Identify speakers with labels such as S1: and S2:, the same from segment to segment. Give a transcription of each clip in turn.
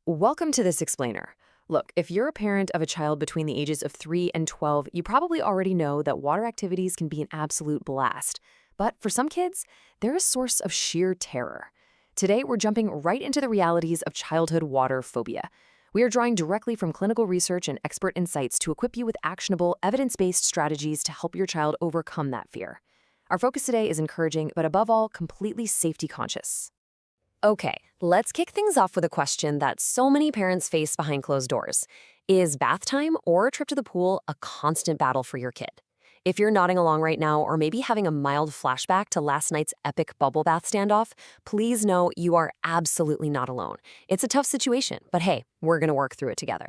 S1: Welcome to this explainer. Look, if you're a parent of a child between the ages of 3 and 12, you probably already know that water activities can be an absolute blast. But for some kids, they're a source of sheer terror. Today, we're jumping right into the realities of childhood water phobia. We are drawing directly from clinical research and expert insights to equip you with actionable, evidence-based strategies to help your child overcome that fear. Our focus today is encouraging, but above all, completely safety conscious. Okay, let's kick things off with a question that so many parents face behind closed doors. Is bath time or a trip to the pool a constant battle for your kid? If you're nodding along right now or maybe having a mild flashback to last night's epic bubble bath standoff, please know you are absolutely not alone. It's a tough situation, but hey, we're going to work through it together.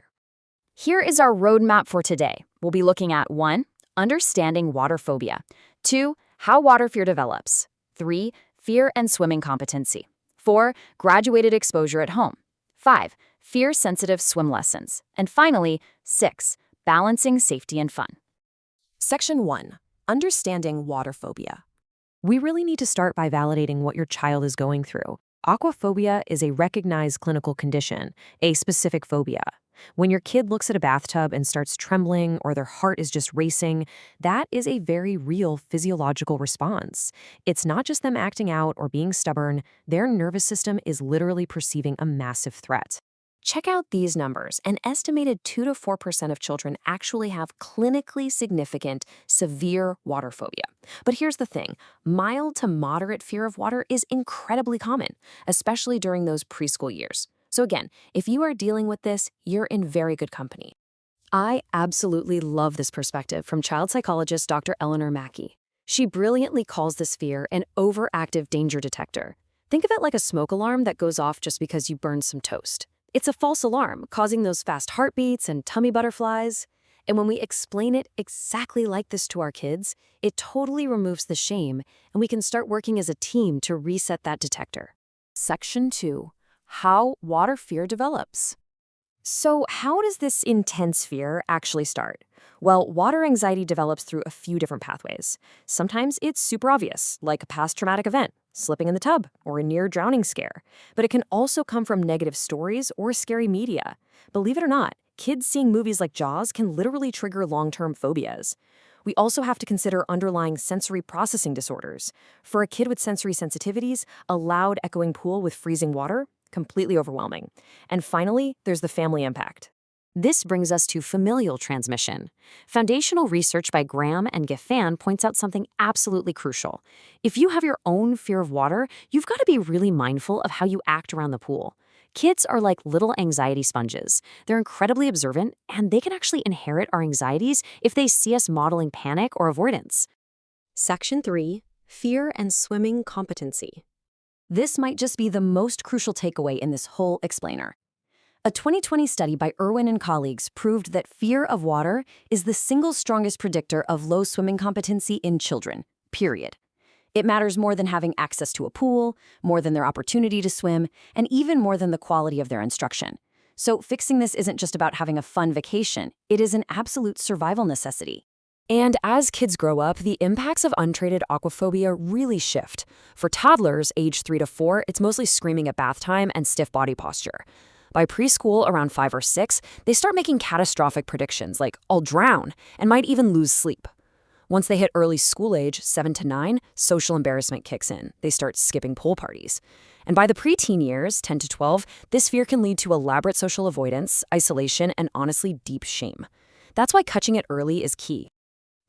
S2: Here is our roadmap for today. We'll be looking at 1. Understanding water phobia. 2. How water fear develops. 3. Fear and swimming competency. 4. Graduated exposure at home. 5. Fear-sensitive swim lessons. And finally, 6. Balancing safety and fun.
S1: Section 1. Understanding water phobia. We really need to start by validating what your child is going through. Aquaphobia is a recognized clinical condition, a specific phobia. When your kid looks at a bathtub and starts trembling or their heart is just racing, that is a very real physiological response. It's not just them acting out or being stubborn, their nervous system is literally perceiving a massive threat. Check out these numbers. An estimated 2 to 4% of children actually have clinically significant, severe water phobia. But here's the thing, mild to moderate fear of water is incredibly common, especially during those preschool years. So again, if you are dealing with this, you're in very good company. I absolutely love this perspective from child psychologist Dr. Eleanor Mackey. She brilliantly calls this fear an overactive danger detector. Think of it like a smoke alarm that goes off just because you burned some toast. It's a false alarm, causing those fast heartbeats and tummy butterflies. And when we explain it exactly like this to our kids, it totally removes the shame, and we can start working as a team to reset that detector. Section 2. How water fear develops. So how does this intense fear actually start? Well, water anxiety develops through a few different pathways. Sometimes it's super obvious, like a past traumatic event, slipping in the tub, or a near drowning scare. But it can also come from negative stories or scary media. Believe it or not, kids seeing movies like Jaws can literally trigger long-term phobias. We also have to consider underlying sensory processing disorders. For a kid with sensory sensitivities, a loud echoing pool with freezing water, completely overwhelming. And finally, there's the family impact. This brings us to familial transmission. Foundational research by Graham and Gaffan points out something absolutely crucial. If you have your own fear of water, you've got to be really mindful of how you act around the pool. Kids are like little anxiety sponges. They're incredibly observant, and they can actually inherit our anxieties if they see us modeling panic or avoidance. Section 3. Fear and swimming competency. This might just be the most crucial takeaway in this whole explainer. A 2020 study by Irwin and colleagues proved that fear of water is the single strongest predictor of low swimming competency in children, period. It matters more than having access to a pool, more than their opportunity to swim, and even more than the quality of their instruction. So fixing this isn't just about having a fun vacation, it is an absolute survival necessity. And as kids grow up, the impacts of untreated aquaphobia really shift. For toddlers, age 3 to 4, it's mostly screaming at bath time and stiff body posture. By preschool, around 5 or 6, they start making catastrophic predictions like, I'll drown, and might even lose sleep. Once they hit early school age, 7 to 9, social embarrassment kicks in. They start skipping pool parties. And by the preteen years, 10 to 12, this fear can lead to elaborate social avoidance, isolation, and honestly, deep shame. That's why catching it early is key.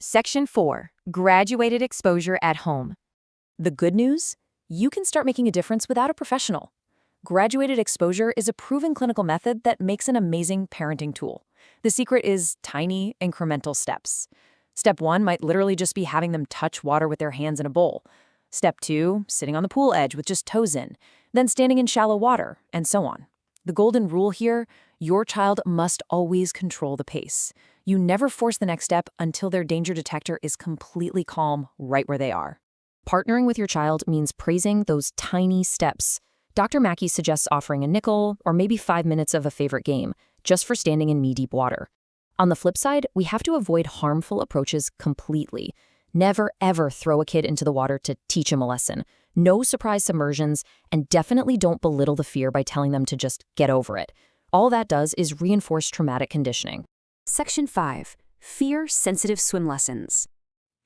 S1: Section 4. Graduated exposure at home. The good news? You can start making a difference without a professional. Graduated exposure is a proven clinical method that makes an amazing parenting tool. The secret is tiny, incremental steps. Step 1 might literally just be having them touch water with their hands in a bowl. Step 2, sitting on the pool edge with just toes in, then standing in shallow water, and so on. The golden rule here, your child must always control the pace. You never force the next step until their danger detector is completely calm right where they are. Partnering with your child means praising those tiny steps. Dr. Mackey suggests offering a nickel or maybe 5 minutes of a favorite game, just for standing in knee-deep water. On the flip side, we have to avoid harmful approaches completely. Never, ever throw a kid into the water to teach him a lesson. No surprise submersions, and definitely don't belittle the fear by telling them to just get over it.
S2: All that does is reinforce traumatic conditioning.
S3: Section 5. Fear-sensitive swim lessons.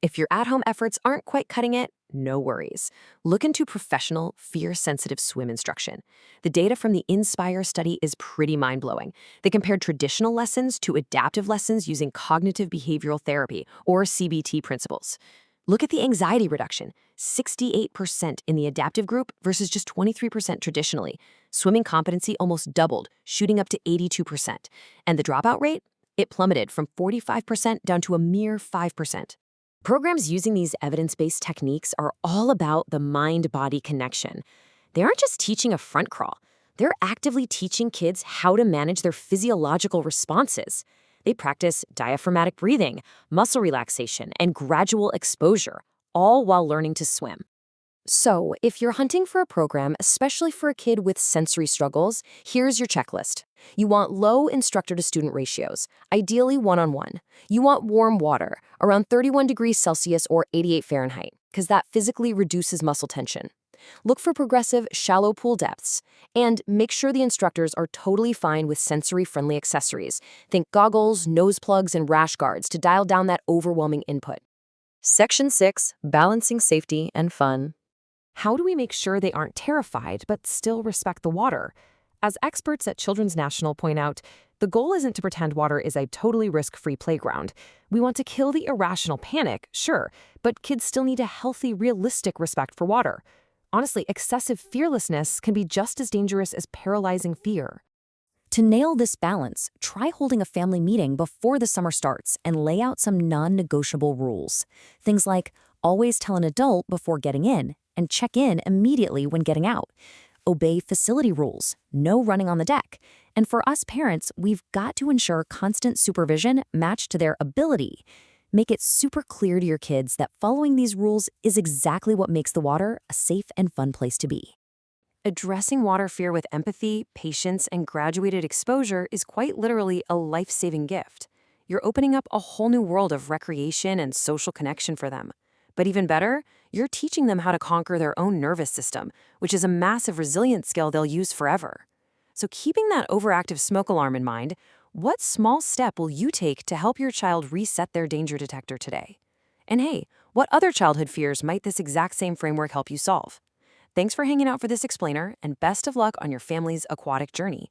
S1: If your at-home efforts aren't quite cutting it, no worries. Look into professional, fear-sensitive swim instruction. The data from the Inspire study is pretty mind-blowing. They compared traditional lessons to adaptive lessons using cognitive behavioral therapy, or CBT principles. Look at the anxiety reduction, 68% in the adaptive group versus just 23% traditionally. Swimming competency almost doubled, shooting up to 82%. And the dropout rate? It plummeted from 45% down to a mere 5%. Programs using these evidence-based techniques are all about the mind-body connection. They aren't just teaching a front crawl. They're actively teaching kids how to manage their physiological responses. They practice diaphragmatic breathing, muscle relaxation, and gradual exposure, all while learning to swim. So, if you're hunting for a program, especially for a kid with sensory struggles, here's your checklist. You want low instructor-to-student ratios, ideally one-on-one. You want warm water, around 31 degrees Celsius or 88 Fahrenheit, because that physically reduces muscle tension. Look for progressive, shallow pool depths. And make sure the instructors are totally fine with sensory-friendly accessories. Think goggles, nose plugs, and rash guards to dial down that overwhelming input. Section 6. Balancing safety and fun. How do we make sure they aren't terrified but still respect the water? As experts at Children's National point out, the goal isn't to pretend water is a totally risk-free playground. We want to kill the irrational panic, sure, but kids still need a healthy, realistic respect for water. Honestly, excessive fearlessness can be just as dangerous as paralyzing fear.
S2: To nail this balance, try holding a family meeting before the summer starts and lay out some non-negotiable rules. Things like always tell an adult before getting in and check in immediately when getting out. Obey facility rules, no running on the deck. And for us parents, we've got to ensure constant supervision matched to their ability. Make it super clear to your kids that following these rules is exactly what makes the water a safe and fun place to be.
S1: Addressing water fear with empathy, patience, and graduated exposure is quite literally a life-saving gift. You're opening up a whole new world of recreation and social connection for them. But even better, you're teaching them how to conquer their own nervous system, which is a massive resilience skill they'll use forever. So keeping that overactive smoke alarm in mind, what small step will you take to help your child reset their danger detector today? And hey, what other childhood fears might this exact same framework help you solve? Thanks for hanging out for this explainer, and best of luck on your family's aquatic journey.